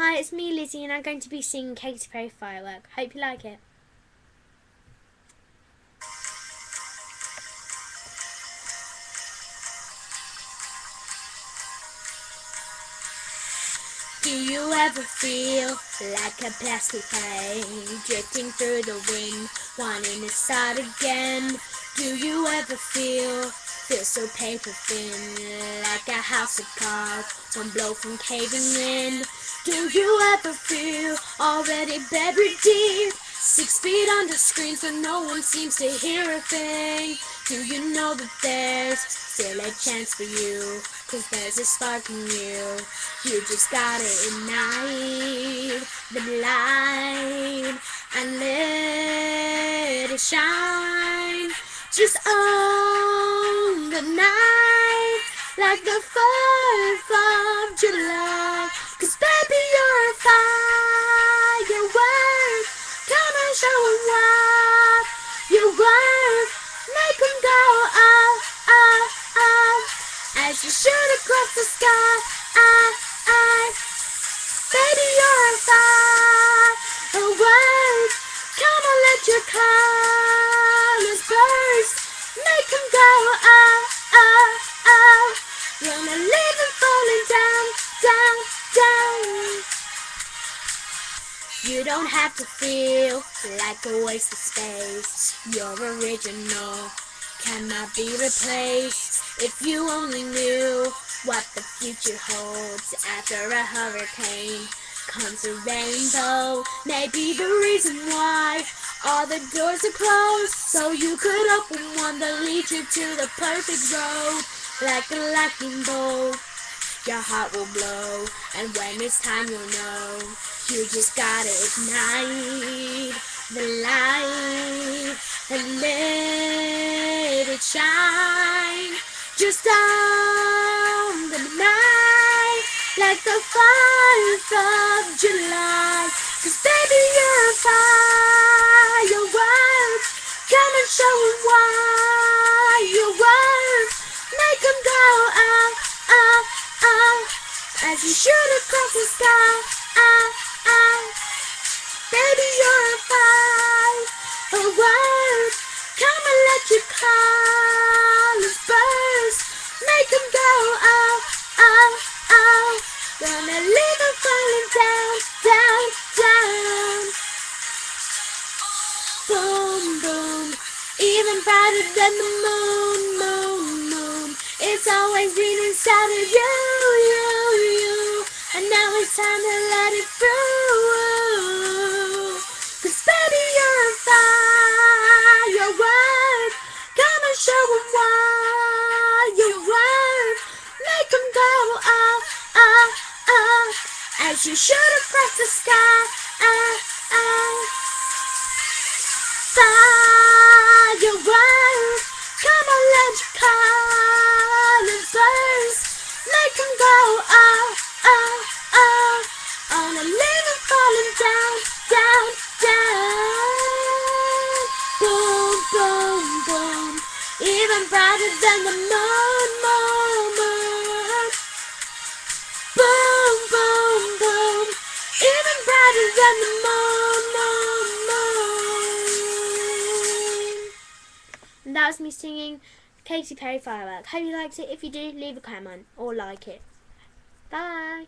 Hi, it's me, Lizzie, and I'm going to be singing Katy Perry Firework. Hope you like it. Do you ever feel like a plastic plane drifting through the wind, wanting to start again? Do you ever feel so paper thin, like a house of cards, one blow from caving in? Do you ever feel already buried deep, 6 feet under screens but no one seems to hear a thing? Do you know that there's still a chance for you, 'cause there's a spark in you? You just gotta ignite the light and let it shine. Just own the night like the 4th of July. 'Cause baby, you're a firework. Come and show 'em what you're worth. Make 'em go up, up, up as you shoot across the sky. Baby, you're a firework. Come on, let your colors burst. Make 'em go up, up, up. Gonna leave them falling down, down, down. You don't have to feel like a waste of space. Your original cannot be replaced. If you only knew what the future holds after a hurricane comes a rainbow. Maybe the reason why all the doors are closed, so you could open one that leads you to the perfect road. Like a lightning bolt, your heart will blow, and when it's time you'll know. You just gotta ignite the light and let it shine. Just on the night like the 4th of July. 'Cause baby, you're a firework. Come and show 'em why you're worth. Make 'em go up, up, up as you shoot across the sky. Baby, you're a firework. Come and let your colors burst. Make 'em go up, up, up. Gonna leave them falling down, down, down. Boom, boom, even brighter than the moon, moon, moon. It's always been inside of you, you, you. And now it's time to let it through. 'Cause baby, you're a firework. Come and show 'em why you're worth. Make 'em go up, up, up as you shoot across the sky. Firework. Come on, let your colors burst. Make 'em go up, up, up. On a living falling down, down, down. Boom, boom, boom. Even brighter than the moon, moon, moon. Boom, boom, boom. Even brighter than the moon, moon, moon. And that was me singing Katy Perry Firework. Hope you liked it. If you do, leave a comment or like it. Bye.